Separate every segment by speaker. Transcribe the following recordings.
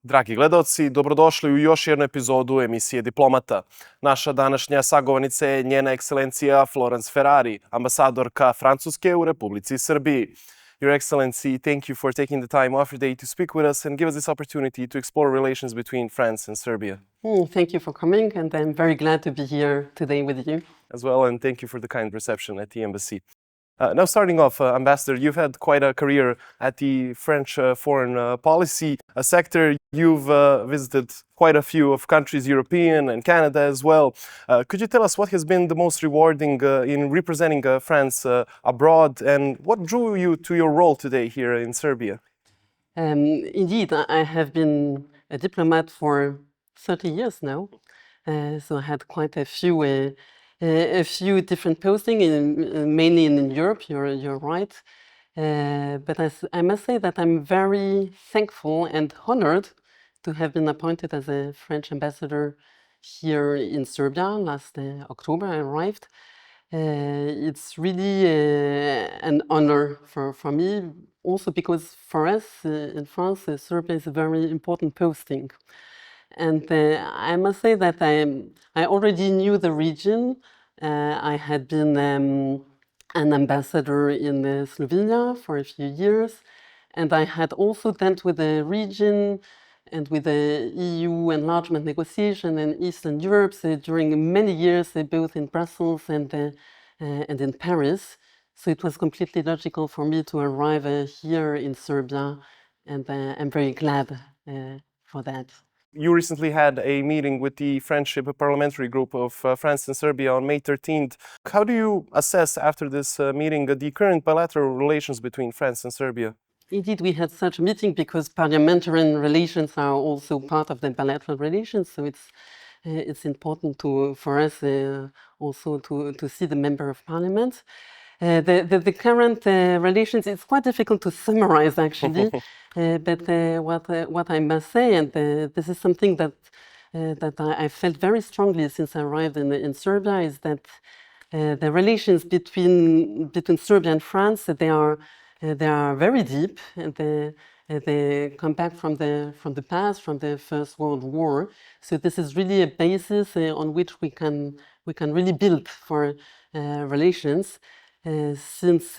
Speaker 1: Dragi gledaoci, dobrodošli u još jednu epizodu emisije Diplomata. Naša današnja sagovornica je njena ekscelencija Florence Ferrari, ambasadorka Francuske u Republici Srbiji. Your Excellency, thank you for taking the time off your day to speak with us and give us this opportunity to explore relations between France and Serbia.
Speaker 2: Thank you for coming, and I'm very glad to be here today with you.
Speaker 1: As well, and thank you for the kind reception at the embassy. Now, starting off, Ambassador, you've had quite a career at the French foreign policy sector. You've visited quite a few of countries, European and Canada as well. Could you tell us what has been the most rewarding in representing France abroad, and what drew you to your role today here in Serbia?
Speaker 2: Indeed, I have been a diplomat for 30 years now, so I had quite a few different postings, mainly in Europe. You're right, but I must say that I'm very thankful and honored to have been appointed as a French ambassador here in Serbia. Last October, I arrived. It's really an honor for me, also because for us in France, Serbia is a very important posting. And I must say that I already knew the region. I had been an ambassador in Slovenia for a few years, and I had also dealt with the region and with the EU enlargement negotiation in Eastern Europe during many years, both in Brussels and in Paris. So it was completely logical for me to arrive here in Serbia, and I'm very glad for that.
Speaker 1: You recently had a meeting with the Friendship Parliamentary Group of France and Serbia on May 13th. How do you assess after this meeting the current bilateral relations between France and Serbia?
Speaker 2: Indeed, we had such a meeting because parliamentary relations are also part of the bilateral relations. So it's important for us also to see the member of parliament. The current relations, it's quite difficult to summarize actually, but what I must say, and this is something that I felt very strongly since I arrived in Serbia, is that the relations between Serbia and France, they are very deep, and they come back from the past, from the First World War. So this is really a basis on which we can really build for relations. Since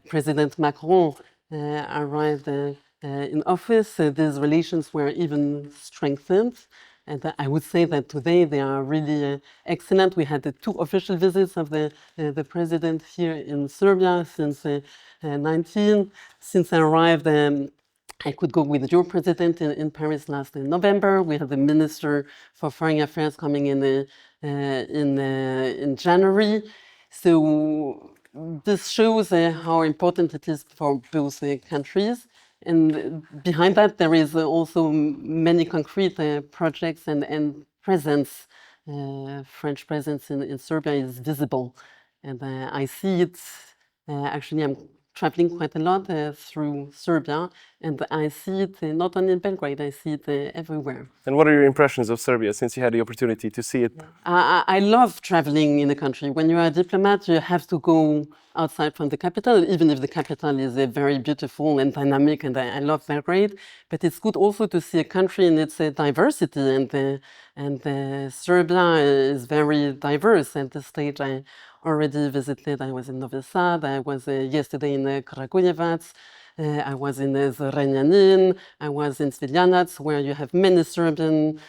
Speaker 2: President Macron arrived in office, these relations were even strengthened. And I would say that today they are really excellent. We had 2 official visits of the president here in Serbia since 19. Since I arrived, I could go with your president in Paris last November. We had the Minister for Foreign Affairs coming in January. So this shows how important it is for both countries. And behind that, there is also many concrete projects and presence. French presence in Serbia is visible. And I see it, actually I'm traveling quite a lot through Serbia, and I see it not only in Belgrade, I see it everywhere.
Speaker 1: And what are your impressions of Serbia since you had the opportunity to see it?
Speaker 2: I love traveling in the country. When you are a diplomat, you have to go outside from the capital, even if the capital is very beautiful and dynamic, and I love Belgrade. But it's good also to see a country in its diversity, and Serbia is very diverse. At this stage, I already visited. I was in Novi Sad. I was yesterday in Kragujevac. I was in Zrenjanin. I was in Sviljanac, where you have many Serbian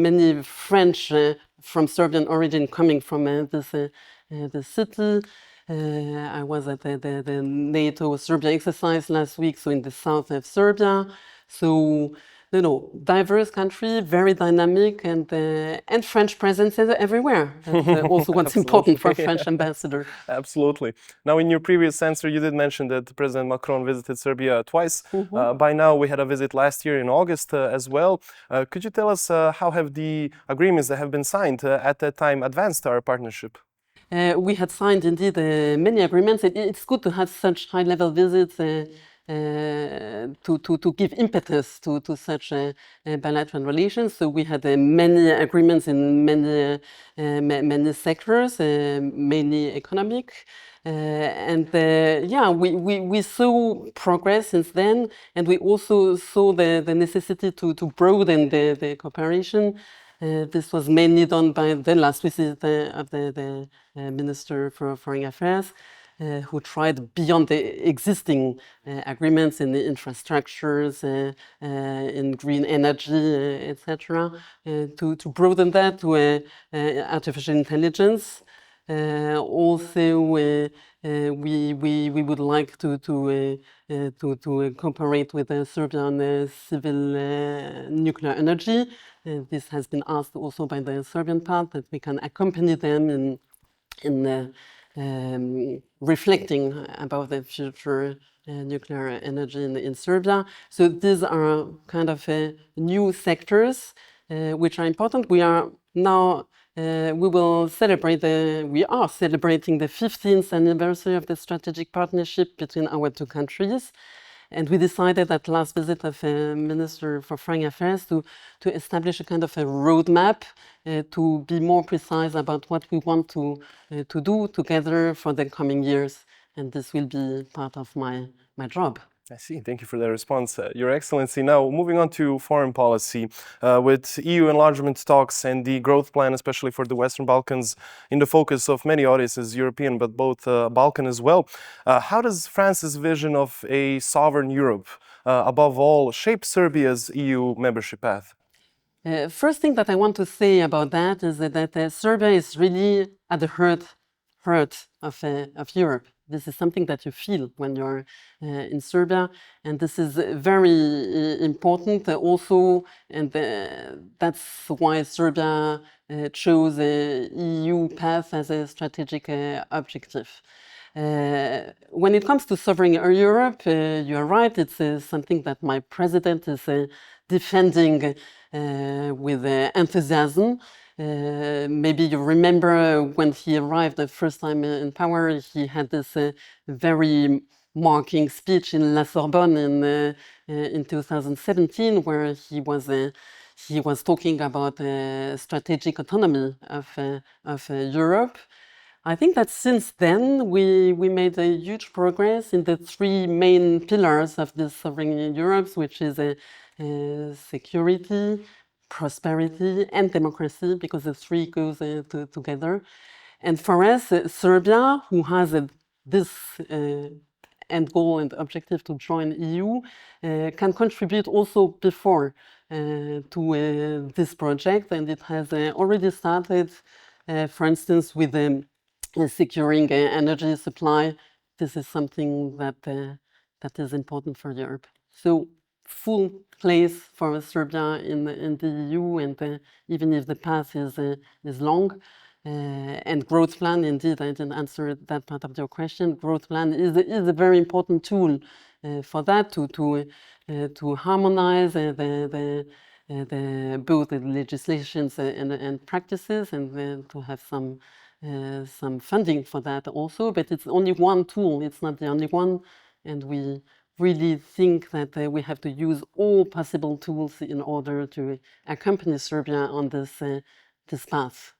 Speaker 2: many French from Serbian origin coming from this city. I was at the NATO Serbia exercise last week, so in the south of Serbia. So, diverse country, very dynamic, and French presence everywhere. That's also what's important for a French ambassador.
Speaker 1: Absolutely. Now, in your previous answer, you did mention that President Macron visited Serbia twice. By now, we had a visit last year in August as well. Could you tell us how have the agreements that have been signed at that time advanced our partnership?
Speaker 2: We had signed indeed many agreements. It's good to have such high-level visits to give impetus to such bilateral relations. So we had many agreements in many sectors, mainly economic. We saw progress since then, and we also saw the necessity to broaden the cooperation. This was mainly done by the last visit of the Minister for Foreign Affairs, who tried beyond the existing agreements in the infrastructures, in green energy, etc., to broaden that to artificial intelligence. We would like to cooperate with Serbia on civil nuclear energy. This has been asked also by the Serbian part, that we can accompany them in reflecting about the future nuclear energy in Serbia. So these are kind of new sectors which are important. We are celebrating the 15th anniversary of the strategic partnership between our two countries. And we decided at last visit of Minister for Foreign Affairs to establish a kind of a roadmap to be more precise about what we want to do together for the coming years. And this will be part of my job.
Speaker 1: I see. Thank you for that response, Your Excellency. Now, moving on to foreign policy, with EU enlargement talks and the growth plan, especially for the Western Balkans, in the focus of many audiences, European, but both Balkan as well. How does France's vision of a sovereign Europe, above all, shape Serbia's EU membership path?
Speaker 2: First thing that I want to say about that is that Serbia is really at the heart of Europe. This is something that you feel when you're in Serbia, and this is very important also, and that's why Serbia chose a EU path as a strategic objective. When it comes to sovereign Europe, you're right, it's something that my president is defending with enthusiasm. Maybe you remember when he arrived the first time in power, he had this very marking speech in La Sorbonne in 2017, where he was talking about strategic autonomy of Europe. I think that since then we made a huge progress in the three main pillars of this sovereign Europe, which is security, prosperity, and democracy, because the three goes together. And for us, Serbia, who has this end goal and objective to join EU, can contribute also before to this project, and it has already started, for instance, with securing energy supply. This is something that is important for Europe. So full place for Serbia in the EU, and even if the path is long. And growth plan, indeed, I didn't answer that part of your question. Growth plan is a very important tool for that, to harmonize both the legislations and practices, and to have some funding for that also. But it's only one tool, it's not the only one, and we really think that we have to use all possible tools in order to accompany Serbia on this path.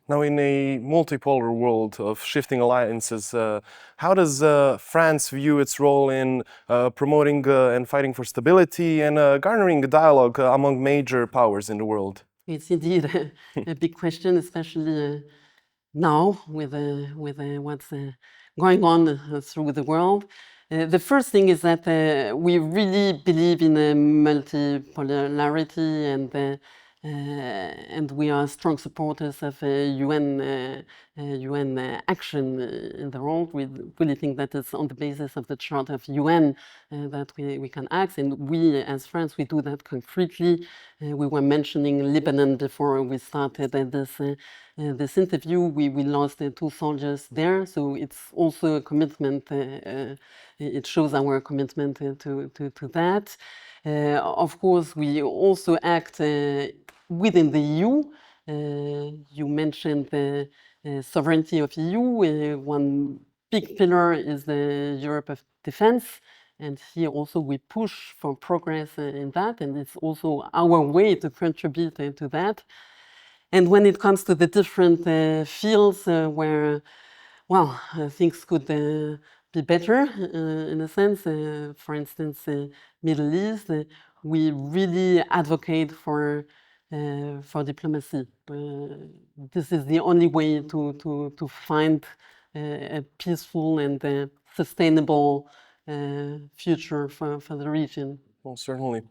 Speaker 1: Now, in a multipolar world of shifting alliances, how does France view its role in promoting and fighting for stability and garnering a dialogue among major powers in the world?
Speaker 2: It's indeed a big question, especially now with what's going on through the world. The first thing is that we really believe in multipolarity, and we are strong supporters of UN action in the world. We really think that it's on the basis of the Charter of UN that we can act, and we as France, we do that concretely. We were mentioning Lebanon before we started this interview. We lost 2 soldiers there, so it's also a commitment. It shows our commitment to that. Of course, we also act within the EU. You mentioned the sovereignty of EU. One big pillar is the Europe of defense. And here also we push for progress in that, and it's also our way to contribute to that. And when it comes to the different fields where Well, things could be better in a sense. For instance, Middle East, we really advocate for diplomacy. This is the only way to find a peaceful and sustainable future for the region.
Speaker 1: Well, certainly.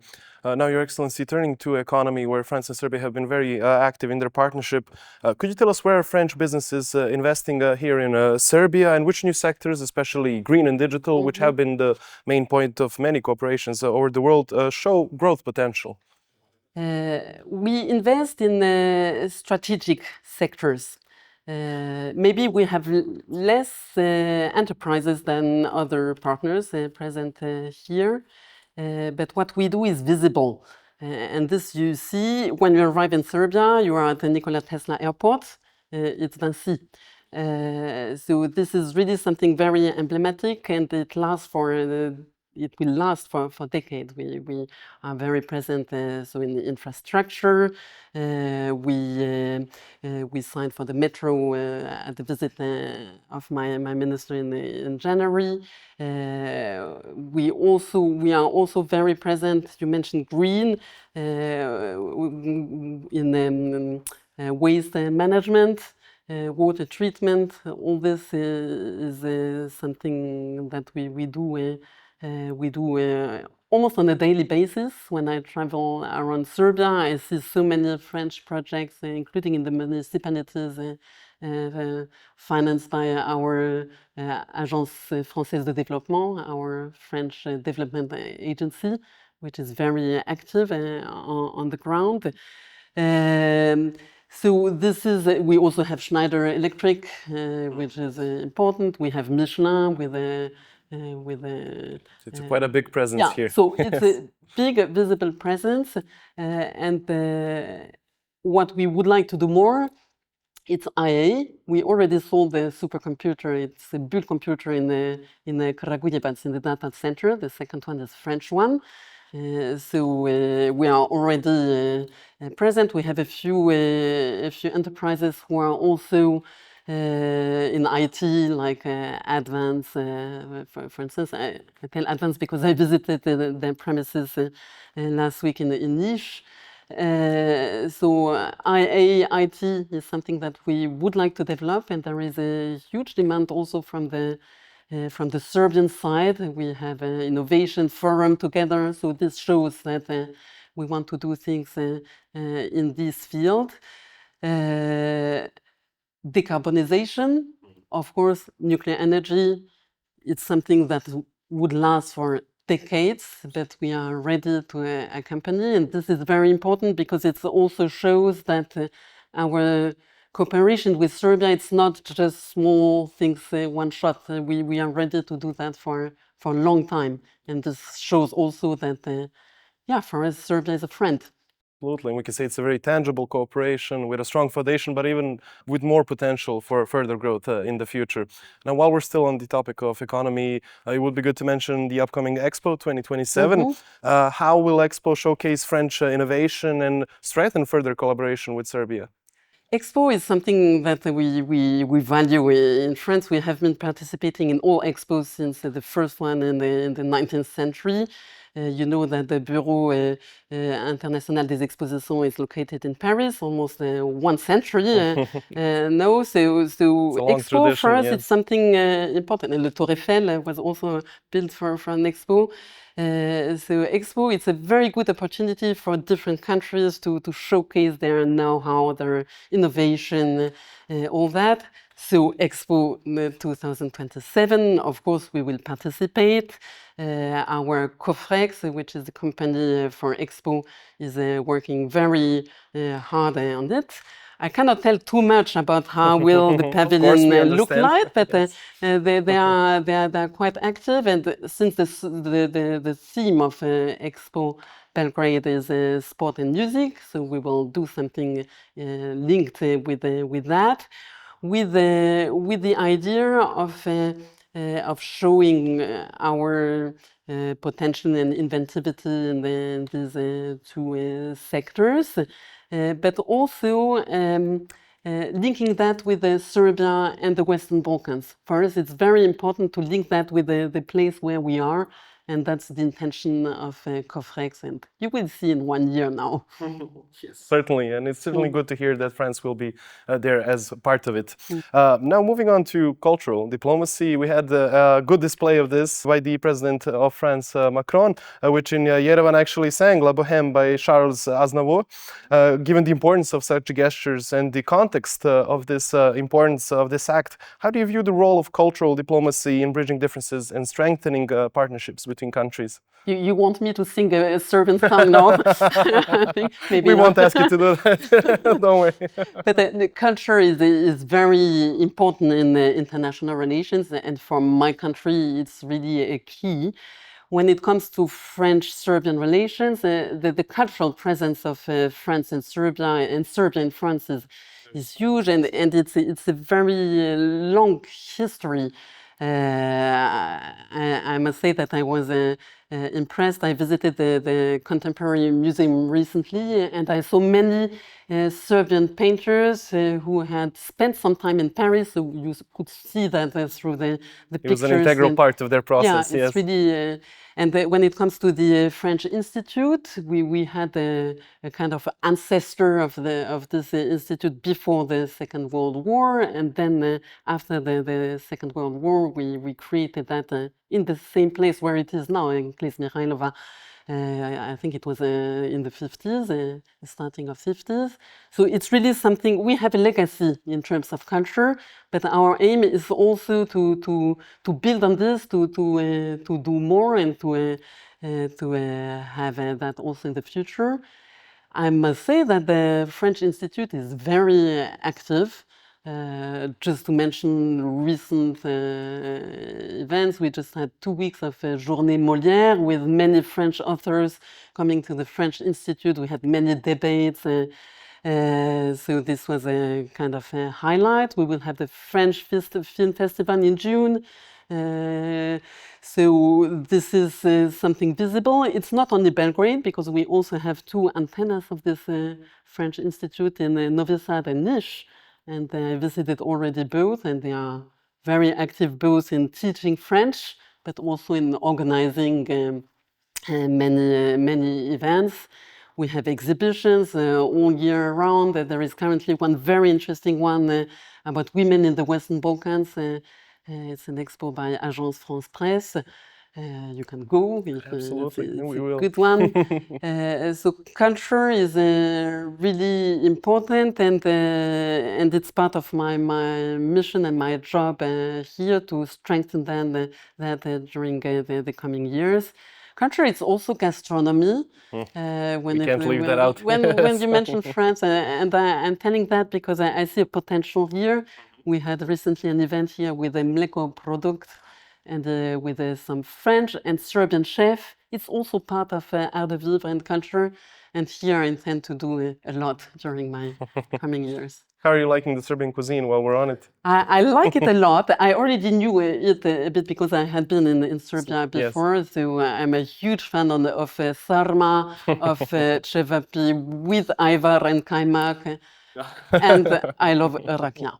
Speaker 1: Now, Your Excellency, turning to economy, where France and Serbia have been very active in their partnership, could you tell us where are French businesses investing here in Serbia, and which new sectors, especially green and digital, which have been the main point of many cooperations over the world, show growth potential?
Speaker 2: We invest in strategic sectors. Maybe we have less enterprises than other partners present here, but what we do is visible. And this you see when you arrive in Serbia, you are at the Nikola Tesla airport, it's Vinci. So this is really something very emblematic, and it lasts it will last for decades. We are very present so in the infrastructure. We signed for the metro at the visit of my minister in January. We are also very present. You mentioned green in waste management. Water treatment, all this is something that we do almost on a daily basis. When I travel around Serbia, I see so many French projects, including in the municipalities, financed by our Agence Française de Développement, our French development agency, which is very active on the ground. So this is, we also have Schneider Electric, which is important. We have Michelin with a
Speaker 1: It's quite a big presence here.
Speaker 2: So it's a big visible presence, and what we would like to do more, it's IA. We already sold the supercomputer. It's a big computer in Kragujevac in the data center. The second one is French one. So we are already present. We have a few enterprises who are also in IT, like Advance, for instance. I tell Advance because I visited their premises last week in Nice. So IA, IT is something that we would like to develop, and there is a huge demand also from the Serbian side. We have an innovation forum together, so this shows that we want to do things in this field. Decarbonization, of course, nuclear energy, it's something that would last for decades, but we are ready to accompany, and this is very important because it also shows that our cooperation with Serbia, it's not just small things, one shot. We are ready to do that for a long time. And this shows also that, for us, Serbia is a friend.
Speaker 1: Absolutely, and we can say it's a very tangible cooperation with a strong foundation, but even with more potential for further growth in the future. Now, while we're still on the topic of economy, it would be good to mention the upcoming Expo 2027. How will Expo showcase French innovation and strengthen further collaboration with Serbia?
Speaker 2: Expo is something that we value in France. We have been participating in all expos since the first one in the 19th century. You know that the Bureau International des Expositions is located in Paris, almost 1 century now. So Expo for us, it's something important. And the Tour Eiffel was also built for an Expo. So Expo, it's a very good opportunity for different countries to showcase their know-how, their innovation, all that. So Expo 2027, of course, we will participate. Our Cofrex, which is the company for Expo, is working very hard on it. I cannot tell too much about how will the pavilion look like, but they are quite active. And since the theme of Expo Belgrade is sport and music, so we will do something linked with that, with the idea of showing our potential and inventivity in these two sectors. But also linking that with Serbia and the Western Balkans. For us, it's very important to link that with the place where we are, and that's the intention of COFREX, and you will see in 1 year now.
Speaker 1: Yes. Certainly, and it's certainly good to hear that France will be there as part of it. Now, moving on to cultural diplomacy, we had a good display of this by the President of France, Macron, which in Yerevan actually sang La Bohème by Charles Aznavour. Given the importance of such gestures and the context of this importance of this act, how do you view the role of cultural diplomacy in bridging differences and strengthening partnerships between countries?
Speaker 2: You want me to sing a Serbian song now? I think maybe
Speaker 1: we
Speaker 2: not.
Speaker 1: won't ask you to do that. Don't worry.
Speaker 2: But the culture is very important in international relations, and for my country, it's really a key. When it comes to French-Serbian relations, the cultural presence of France and Serbia in France is huge, and it's a very long history. I must say that I was impressed. I visited the Contemporary Museum recently, and I saw many Serbian painters who had spent some time in Paris, so you could see that through the pictures.
Speaker 1: It was an integral part of their process.
Speaker 2: Yeah, it's really. When it comes to the French Institute, we had a kind of ancestor of this institute before the Second World War, and then after the Second World War, we created that in the same place where it is now, in Klis Mihailova. I think it was in the 50s, starting of 50s. So it's really something, we have a legacy in terms of culture, but our aim is also to build on this, to do more and to have that also in the future. I must say that the French Institute is very active. Just to mention recent events, we just had 2 weeks of Journée Molière with many French authors coming to the French Institute. We had many debates. So this was a kind of a highlight. We will have the French Film Festival in June. So this is something visible. It's not only Belgrade, because we also have 2 antennas of this French Institute in Novi Sad and Niš. And I visited already both, and they are very active both in teaching French, but also in organizing many events. We have exhibitions all year round. There is currently one very interesting one about women in the Western Balkans. It's an expo by Agence France Presse. You can go.
Speaker 1: Absolutely,
Speaker 2: it's
Speaker 1: we
Speaker 2: a
Speaker 1: will.
Speaker 2: good one. So culture is really important, and it's part of my mission and my job here to strengthen that during the coming years. Culture is also gastronomy.
Speaker 1: We can't leave that out.
Speaker 2: When you mention France, and I'm telling that because I see a potential here. We had recently an event here with a Mleko product, and with some French and Serbian chef. It's also part of art de vivre and culture, and here I intend to do a lot during my coming years.
Speaker 1: How are you liking the Serbian cuisine while we're on it?
Speaker 2: I like it a lot. I already knew it a bit because I had been in Serbia before, yes. So I'm a huge fan of sarma, of cevapi with ajvar and kajmak. And I love rakia.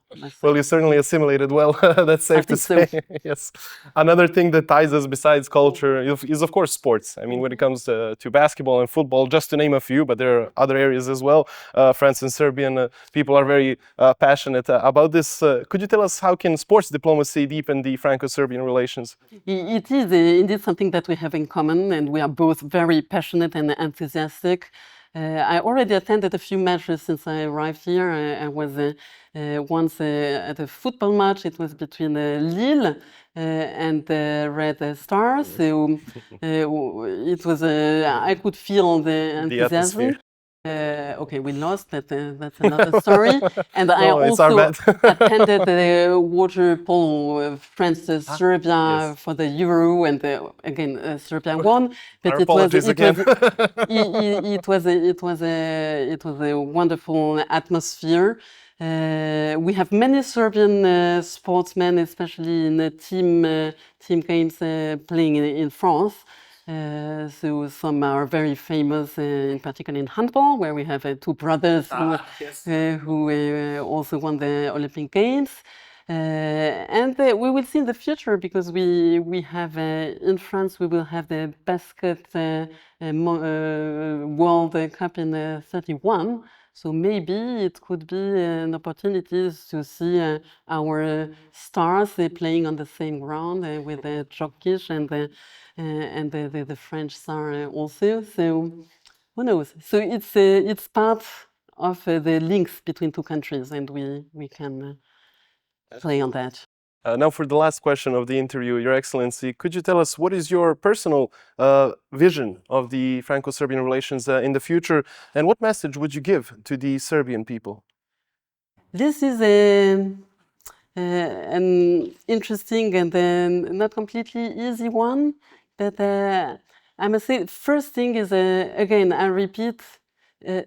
Speaker 1: Well, you certainly assimilated well, that's safe to say. So. Yes. Another thing that ties us besides culture is of course sports. I mean, when it comes to basketball and football, just to name a few, but there are other areas as well. France and Serbian people are very passionate about this. Could you tell us how can sports diplomacy deepen the Franco-Serbian relations?
Speaker 2: It is indeed something that we have in common, and we are both very passionate and enthusiastic. I already attended a few matches since I arrived here. I was once at a football match. It was between Lille and Red Stars. So it was I could feel the enthusiasm. Okay, we lost, but that's another story. And I also attended the water polo France-Serbia yes. for the Euro, and again Serbia won. But it was a wonderful atmosphere. We have many Serbian sportsmen, especially in team games, playing in France. So some are very famous, in particular in handball, where we have two brothers who also won the Olympic Games. And we will see in the future, because we have in France we will have the basket World Cup in 31. So maybe it could be an opportunity to see our stars playing on the same ground with Jokic and the French star also. So who knows? So it's part of the links between two countries, and we can play on that.
Speaker 1: Now for the last question of the interview, Your Excellency, could you tell us what is your personal vision of the Franco-Serbian relations in the future, and what message would you give to the Serbian people?
Speaker 2: This is an interesting and not completely easy one, but I must say, first thing is, again, I repeat,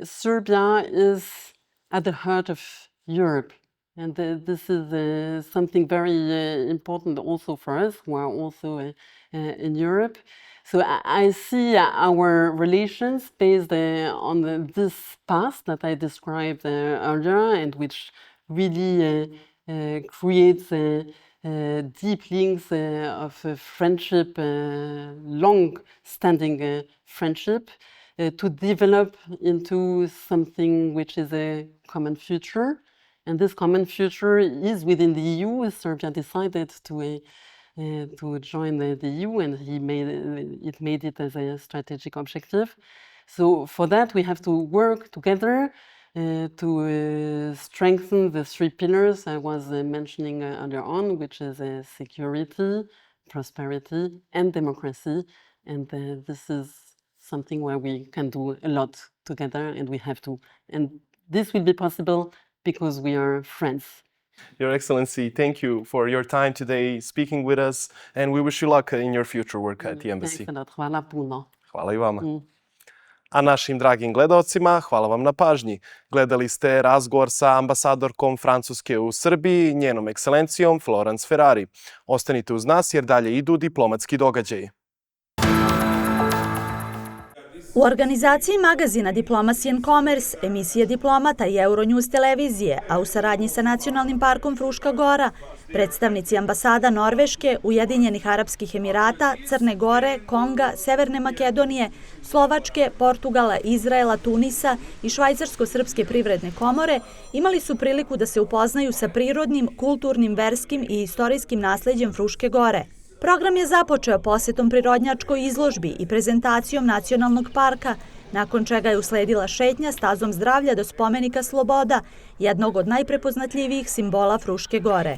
Speaker 2: Serbia is at the heart of Europe. And this is something very important also for us, who are also in Europe. So I see our relations based on this past that I described earlier, and which really creates deep links of friendship, long-standing friendship, to develop into something which is a common future. And this common future is within the EU. Serbia decided to join the EU, and it made it as a strategic objective. So for that, we have to work together to strengthen the three pillars I was mentioning earlier on, which is security, prosperity, and democracy. And this is something where we can do a lot together, and we have to. And this will be possible because we are friends.
Speaker 1: Your Excellency, thank you for your time today speaking with us, and we wish you luck in your future work at the embassy.
Speaker 2: Thanks a lot. Hvala puno.
Speaker 1: Hvala i vama. A našim dragim gledaocima, hvala vam na pažnji. Gledali ste razgovor sa ambasadorkom Francuske u Srbiji, njenom ekscelencijom Florence Ferrari. Ostanite uz nas jer dalje idu diplomatski događaji.
Speaker 3: U organizaciji magazina Diplomacy and Commerce, emisije Diplomata i EuroNews televizije, a u saradnji sa Nacionalnim parkom Fruška Gora, predstavnici ambasada Norveške, Ujedinjenih Arapskih Emirata, Crne Gore, Konga, Severne Makedonije, Slovačke, Portugala, Izraela, Tunisa i Švajcarsko-srpske privredne komore imali su priliku da se upoznaju sa prirodnim, kulturnim, verskim i istorijskim nasleđem Fruške Gore. Program je započeo posetom prirodnjačkoj izložbi i prezentacijom nacionalnog parka, nakon čega je usledila šetnja stazom zdravlja do spomenika Sloboda, jednog od najprepoznatljivijih simbola Fruške Gore.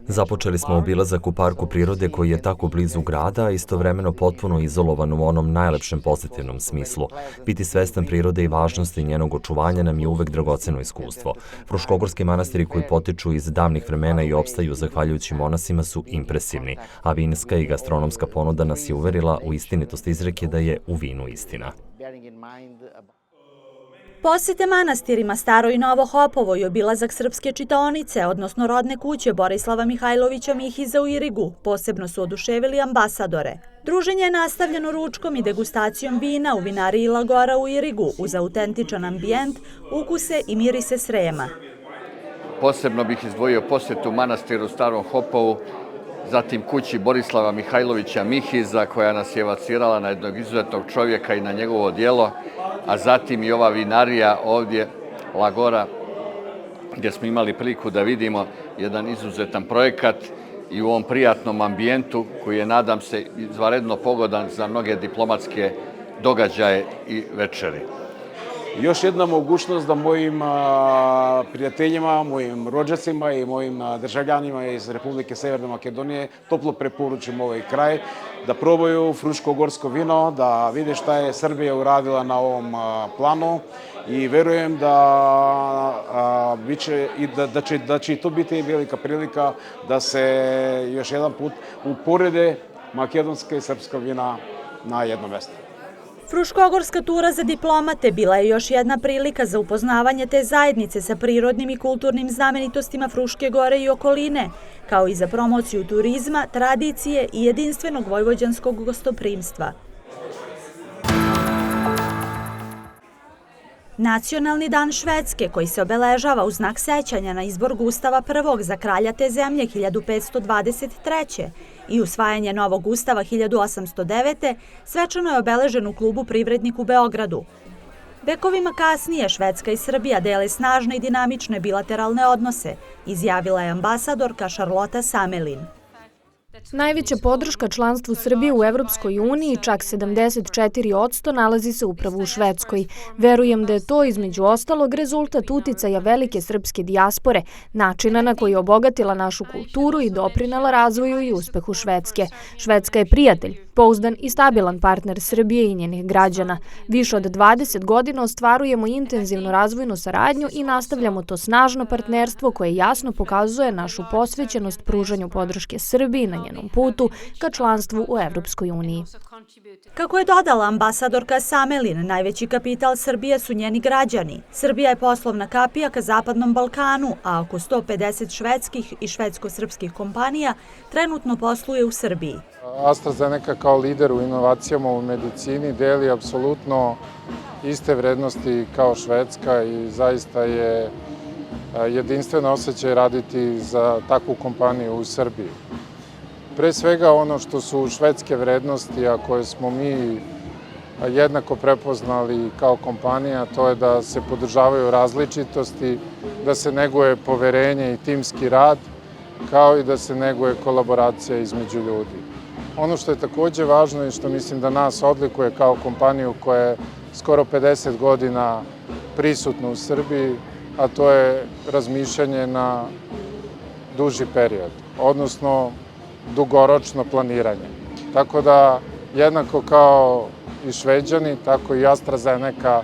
Speaker 4: Započeli smo obilazak u parku prirode koji je tako blizu grada, a istovremeno potpuno izolovan u onom najlepšem pozitivnom smislu. Biti svestan prirode i važnosti njenog očuvanja nam je uvek dragoceno iskustvo. Fruškogorski manastiri koji potiču iz davnih vremena i opstaju zahvaljujući monasima su impresivni, a vinska i gastronomska ponuda nas je uverila u istinitost izreke da je u vinu istina.
Speaker 3: Posete manastirima Staro i Novo Hopovo i obilazak srpske čitaonice, odnosno rodne kuće Borislava Mihajlovića Mihiza u Irigu, posebno su oduševili ambasadore. Druženje je nastavljeno ručkom i degustacijom vina u vinariji Lagora u Irigu, uz autentičan ambijent, ukuse i mirise Srema.
Speaker 5: Posebno bih izdvojio posjetu manastiru Starom Hopovu, zatim kući Borislava Mihajlovića Mihiza, koja nas je evocirala na jednog izuzetnog čovjeka i na njegovo djelo, a zatim i ova vinarija ovdje, Lagora, gdje smo imali priliku da vidimo jedan izuzetan projekat i u ovom prijatnom ambijentu koji je, nadam se, izvanredno pogodan za mnoge diplomatske događaje i večeri.
Speaker 6: Još jedna mogućnost da mojim prijateljima, mojim rođacima i mojim državljanima iz Republike Severne Makedonije toplo preporučim ovaj kraj, da probaju fruškogorsko vino, da vide šta je Srbija uradila na ovom planu i verujem da će to biti velika prilika da se još jedan put uporede makedonska i srpska vina na jedno mesto.
Speaker 3: Fruškogorska tura za diplomate bila je još jedna prilika za upoznavanje te zajednice sa prirodnim i kulturnim znamenitostima Fruške Gore i okoline, kao i za promociju turizma, tradicije i jedinstvenog vojvođanskog gostoprimstva. Nacionalni dan Švedske, koji se obeležava u znak sećanja na izbor Gustava I za kralja te zemlje 1523. i usvajanje novog ustava 1809. svečano je obeležen u klubu Privrednik u Beogradu. Vekovima kasnije Švedska i Srbija dele snažne i dinamične bilateralne odnose, izjavila je ambasadorka Charlotta Samelin.
Speaker 7: Najveća podrška članstvu Srbije u Evropskoj uniji, čak 74%, nalazi se upravo u Švedskoj. Verujem da je to, između ostalog, rezultat uticaja velike srpske dijaspore, načina na koji je obogatila našu kulturu i doprinela razvoju i uspehu Švedske. Švedska je prijatelj, pouzdan i stabilan partner Srbije i njenih građana. Više od 20 godina ostvarujemo intenzivnu razvojnu saradnju i nastavljamo to snažno partnerstvo koje jasno pokazuje našu posvećenost pružanju podrške Srbiji na njenom putu ka članstvu u Evropskoj uniji.
Speaker 3: Kako je dodala ambasadorka Samelin, najveći kapital Srbije su njeni građani. Srbija je poslovna kapija ka Zapadnom Balkanu, a oko 150 švedskih i švedsko-srpskih kompanija trenutno posluje u Srbiji.
Speaker 8: AstraZeneca kao lider u inovacijama u medicini deli apsolutno iste vrednosti kao Švedska i zaista je jedinstven osjećaj raditi za takvu kompaniju u Srbiji. Pre svega ono što su švedske vrednosti, a koje smo mi jednako prepoznali kao kompanija, to je da se podržavaju različitosti, da se neguje poverenje i timski rad, kao i da se neguje kolaboracija između ljudi. Ono što je takođe važno i što mislim da nas odlikuje kao kompaniju koja je skoro 50 godina prisutna u Srbiji, a to je razmišljanje na duži period, odnosno dugoročno planiranje. Tako da jednako kao i Šveđani, tako i AstraZeneca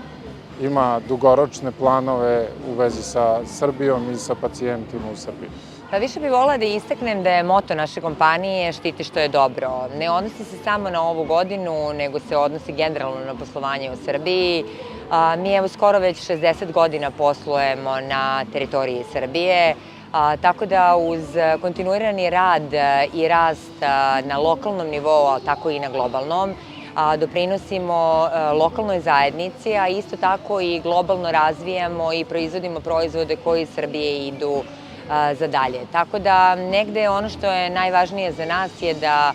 Speaker 8: ima dugoročne planove u vezi sa Srbijom i sa pacijentima u Srbiji.
Speaker 9: Pa više bih volila da istaknem da je moto naše kompanije štiti što je dobro. Ne odnosi se samo na ovu godinu, nego se odnosi generalno na poslovanje u Srbiji. Mi evo skoro već 60 godina poslujemo na teritoriji Srbije, tako da uz kontinuirani rad i rast na lokalnom nivou, ali tako i na globalnom, doprinosimo lokalnoj zajednici, a isto tako i globalno razvijamo i proizvodimo proizvode koji iz Srbije idu za dalje. Tako da negde ono što je najvažnije za nas je da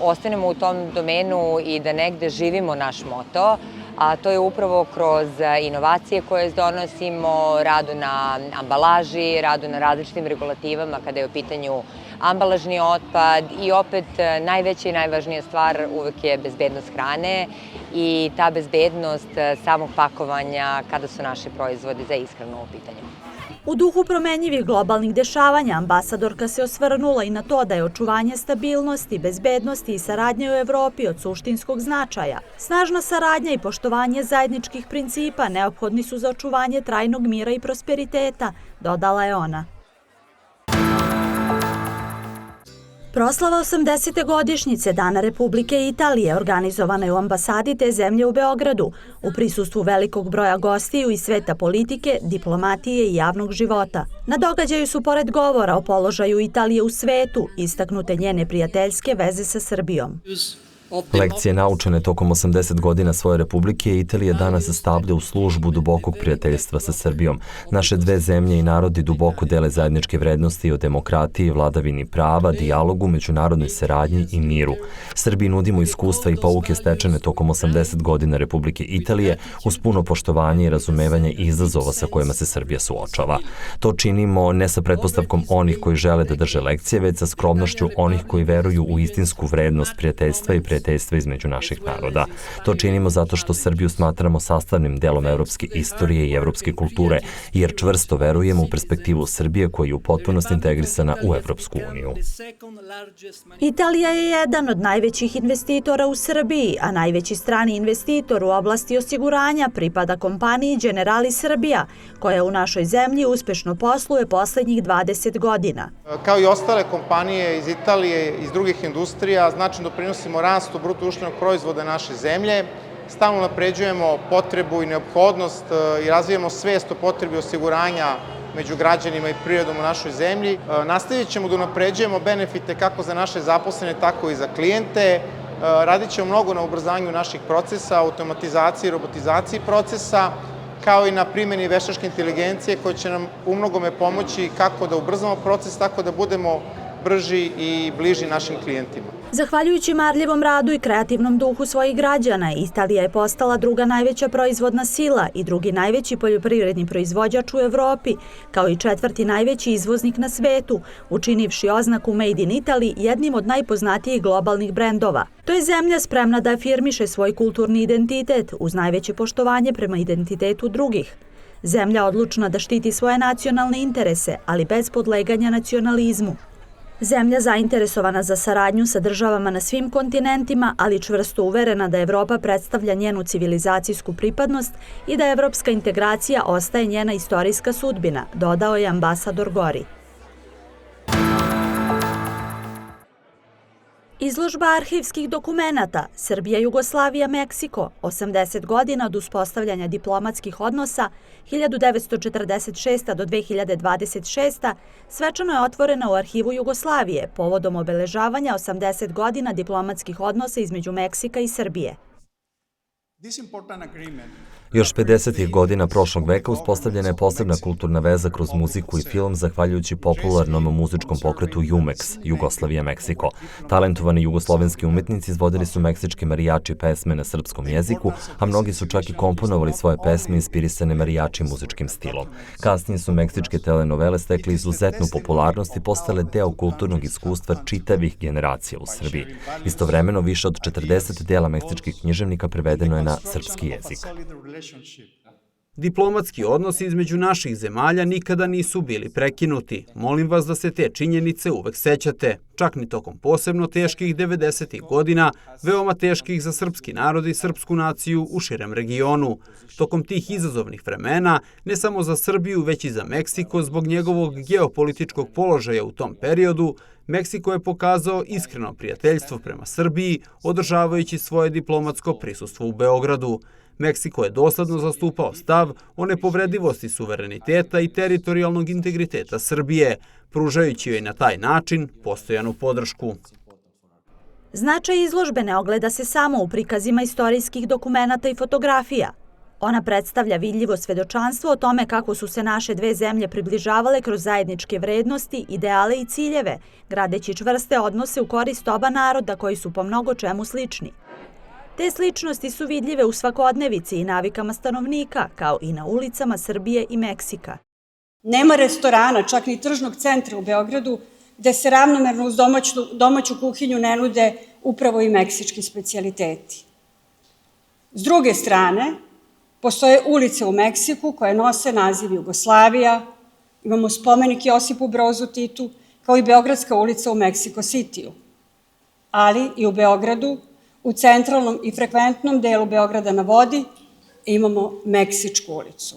Speaker 9: ostanemo u tom domenu i da negde živimo naš moto, a to je upravo kroz inovacije koje donosimo, radu na ambalaži, radu na različitim regulativama kada je u pitanju ambalažni otpad i opet najveća i najvažnija stvar uvek je bezbednost hrane i ta bezbednost samog pakovanja kada su naši proizvodi za ishranu u pitanju.
Speaker 3: U duhu promenjivih globalnih dešavanja ambasadorka se osvrnula i na to da je očuvanje stabilnosti, bezbednosti i saradnje u Evropi od suštinskog značaja. Snažna saradnja i poštovanje zajedničkih principa neophodni su za očuvanje trajnog mira i prosperiteta, dodala je ona. Proslava 80. godišnjice Dana Republike Italije organizovana je u ambasadi te zemlje u Beogradu, u prisustvu velikog broja gostiju iz sveta politike, diplomatije i javnog života. Na događaju su, pored govora o položaju Italije u svetu, istaknute njene prijateljske veze sa Srbijom.
Speaker 4: Lekcije naučene tokom 80 godina svoje republike, Italija danas stavlja u službu dubokog prijateljstva sa Srbijom. Naše dve zemlje i narodi duboko dele zajedničke vrednosti o demokratiji, vladavini prava, dijalogu, međunarodnoj saradnji i miru. Srbiji nudimo iskustva i pouke stečene tokom 80 godina Republike Italije uz puno poštovanje i razumevanje izazova sa kojima se Srbija suočava. To činimo ne sa pretpostavkom onih koji žele da drže lekcije, već sa skromnošću onih koji veruju u istinsku vrednost prijateljstva i prijateljstva između naših naroda. To činimo zato što Srbiju smatramo sastavnim delom evropske istorije i evropske kulture, jer čvrsto verujemo u perspektivu Srbije koja je u potpunosti integrisana u Evropsku uniju.
Speaker 3: Italija je jedan od najvećih investitora u Srbiji, a najveći strani investitor u oblasti osiguranja pripada kompaniji Generali Srbija, koja u našoj zemlji uspešno posluje poslednjih 20 godina.
Speaker 10: Kao i ostale kompanije iz Italije i iz drugih industrija, značajno doprinosimo rastu bruto društvenog proizvoda naše zemlje, stalno napređujemo potrebu i neophodnost i razvijamo svest o potrebi osiguranja među građanima i privredom u našoj zemlji. Nastavit ćemo da napređujemo benefite kako za naše zaposlene, tako i za klijente. Radit ćemo mnogo na ubrzanju naših procesa, automatizaciji i robotizaciji procesa kao i na primjeni veštačke inteligencije koja će nam umnogome pomoći kako da ubrzamo proces, tako da budemo brži i bliži našim klijentima.
Speaker 3: Zahvaljujući marljivom radu i kreativnom duhu svojih građana, Italija je postala druga najveća proizvodna sila i drugi najveći poljoprivredni proizvođač u Evropi, kao i četvrti najveći izvoznik na svetu, učinivši oznaku Made in Italy jednim od najpoznatijih globalnih brendova. To je zemlja spremna da afirmiše svoj kulturni identitet uz najveće poštovanje prema identitetu drugih. Zemlja odlučna da štiti svoje nacionalne interese, ali bez podleganja nacionalizmu. Zemlja zainteresovana za saradnju sa državama na svim kontinentima, ali čvrsto uverena da Evropa predstavlja njenu civilizacijsku pripadnost i da evropska integracija ostaje njena istorijska sudbina, dodao je ambasador Gori. Izložba arhivskih dokumenata Srbija, Jugoslavija, Meksiko, 80 godina od uspostavljanja diplomatskih odnosa 1946. do 2026. svečano je otvorena u Arhivu Jugoslavije povodom obeležavanja 80 godina diplomatskih odnosa između Meksika i Srbije.
Speaker 4: Još 50. godina prošlog veka uspostavljena je posebna kulturna veza kroz muziku i film zahvaljujući popularnom muzičkom pokretu JUMEX, Jugoslavija, Meksiko. Talentovani jugoslovenski umetnici izvodili su meksičke marijači pesme na srpskom jeziku, a mnogi su čak i komponovali svoje pesme inspirisane marijači muzičkim stilom. Kasnije su meksičke telenovele stekli izuzetnu popularnost i postale deo kulturnog iskustva čitavih generacija u Srbiji. Istovremeno, više od 40 dela meksičkih književnika prevedeno je na srpski jezik.
Speaker 11: Diplomatski odnosi između naših zemalja nikada nisu bili prekinuti. Molim vas da se te činjenice uvek sećate, čak ni tokom posebno teških 90. godina, veoma teških za srpski narod i srpsku naciju u širem regionu. Tokom tih izazovnih vremena, ne samo za Srbiju, već i za Meksiko, zbog njegovog geopolitičkog položaja u tom periodu, Meksiko je pokazao iskreno prijateljstvo prema Srbiji, održavajući svoje diplomatsko prisustvo u Beogradu. Meksiko je dosledno zastupao stav o nepovredivosti suvereniteta i teritorijalnog integriteta Srbije, pružajući joj na taj način postojanu podršku.
Speaker 3: Značaj izložbe ne ogleda se samo u prikazima istorijskih dokumenata i fotografija. Ona predstavlja vidljivo svedočanstvo o tome kako su se naše dve zemlje približavale kroz zajedničke vrednosti, ideale i ciljeve, gradeći čvrste odnose u korist oba naroda koji su po mnogo čemu slični. Te sličnosti su vidljive u svakodnevici i navikama stanovnika, kao i na ulicama Srbije i Meksika.
Speaker 12: Nema restorana, čak ni tržnog centra u Beogradu, gde se ravnomerno uz domaću kuhinju ne nude upravo i meksički specijaliteti. S druge strane, postoje ulice u Meksiku koje nose naziv Jugoslavija, imamo spomenik Josipu Brozu Titu, kao i Beogradska ulica u Meksiko Citiju. Ali i u Beogradu, u centralnom i frekventnom delu Beograda na vodi, imamo Meksičku ulicu.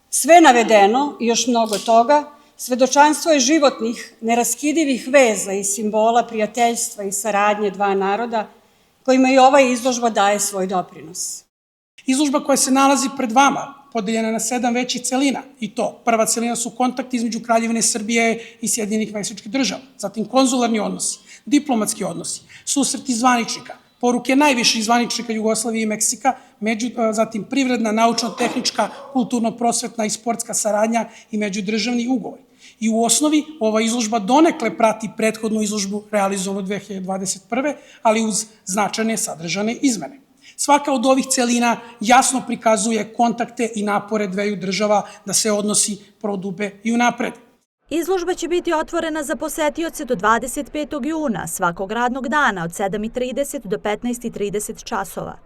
Speaker 12: Sve navedeno i još mnogo toga, svedočanstvo je životnih, neraskidivih veza i simbola prijateljstva i saradnje dva naroda, kojima i ova izložba daje svoj doprinos.
Speaker 13: Izložba koja se nalazi pred vama, podeljena na 7 većih celina, i to prva celina su kontakti između Kraljevine Srbije i Sjedinjenih Meksičkih Država, zatim konzularni odnosi, diplomatski odnosi, susreti zvaničnika, poruke najviših zvaničnika Jugoslavije i Meksika, zatim privredna, naučno-tehnička, kulturno-prosvetna i sportska saradnja i međudržavni ugovori. I u osnovi ova izložba donekle prati prethodnu izložbu realizovanu 2021. ali uz značajne sadržane izmene. Svaka od ovih celina jasno prikazuje kontakte i napore dveju država da se odnosi prodube i unaprede.
Speaker 3: Izložba će biti otvorena za posetioce do 25. juna svakog radnog dana od 7:30 do 15:30 časova.